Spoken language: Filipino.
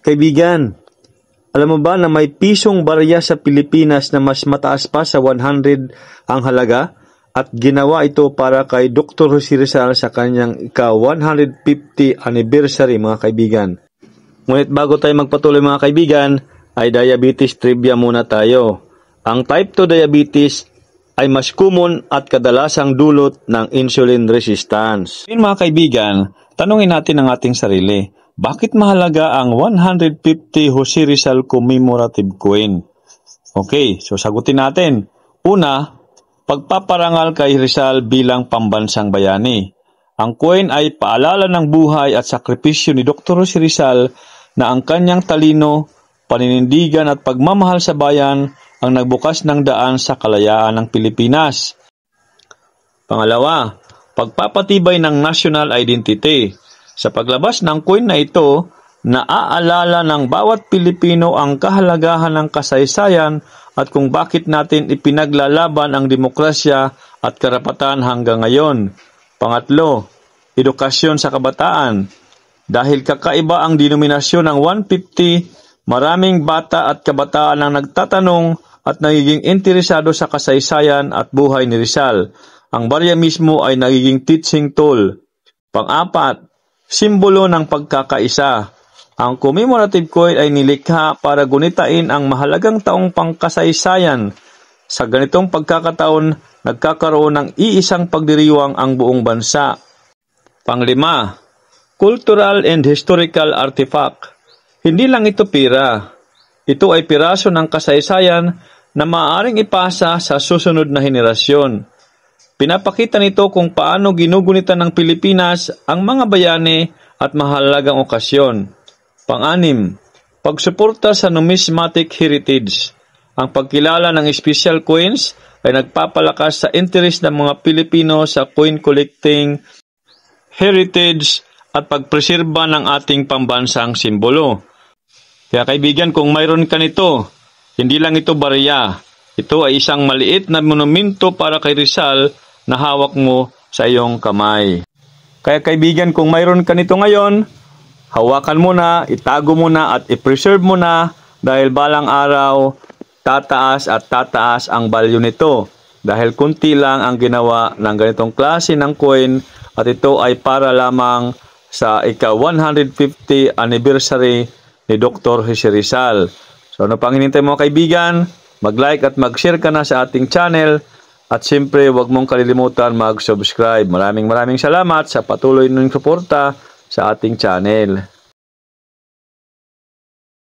Kaibigan, alam mo ba na may pisong barya sa Pilipinas na mas mataas pa sa 100 ang halaga? At ginawa ito para kay Dr. Jose Rizal sa kanyang ika-150 anniversary, mga kaibigan. Ngunit bago tayo magpatuloy, mga kaibigan, ay diabetes trivia muna tayo. Ang type 2 diabetes ay mas common at kadalasang dulot ng insulin resistance. Ngayon, mga kaibigan, tanungin natin ang ating sarili. Bakit mahalaga ang 150 Jose Rizal commemorative coin? Okay, so sagutin natin. Una, pagpaparangal kay Rizal bilang pambansang bayani. Ang coin ay paalala ng buhay at sakripisyo ni Dr. Jose Rizal na ang kanyang talino, paninindigan at pagmamahal sa bayan ang nagbukas ng daan sa kalayaan ng Pilipinas. Pangalawa, pagpapatibay ng national identity. Sa paglabas ng coin na ito, naaalala ng bawat Pilipino ang kahalagahan ng kasaysayan at kung bakit natin ipinaglalaban ang demokrasya at karapatan hanggang ngayon. Pangatlo, edukasyon sa kabataan. Dahil kakaiba ang denominasyon ng 150, maraming bata at kabataan ang nagtatanong at nagiging interesado sa kasaysayan at buhay ni Rizal. Ang barya mismo ay nagiging teaching tool. Pang-apat, simbolo ng pagkakaisa. Ang commemorative coin ay nilikha para gunitain ang mahalagang taong pangkasaysayan. Sa ganitong pagkakataon, nagkakaroon ng iisang pagdiriwang ang buong bansa. Panglima, cultural and historical artifact. Hindi lang ito pira. Ito ay piraso ng kasaysayan na maaaring ipasa sa susunod na henerasyon. Pinapakita nito kung paano ginugunitan ng Pilipinas ang mga bayani at mahalagang okasyon. Pang-anim, pagsuporta sa numismatic heritage. Ang pagkilala ng special coins ay nagpapalakas sa interes ng mga Pilipino sa coin collecting, heritage at pagpreserba ng ating pambansang simbolo. Kaya kaibigan, kung mayroon ka nito, hindi lang ito barya. Ito ay isang maliit na monumento para kay Rizal na hawak mo sa iyong kamay. Kaya kaibigan, kung mayroon ka nito ngayon, hawakan mo na, itago mo na at i-preserve mo na dahil balang araw tataas at tataas ang value nito. Dahil kunti lang ang ginawa ng ganitong klase ng coin at ito ay para lamang sa ika-150 anniversary ni Dr. Jose Rizal. So ano pang hinintay mo kaibigan? Mag-like at mag-share ka na sa ating channel. At siyempre, huwag mong kalilimutan mag-subscribe. Maraming salamat sa patuloy ng suporta sa ating channel.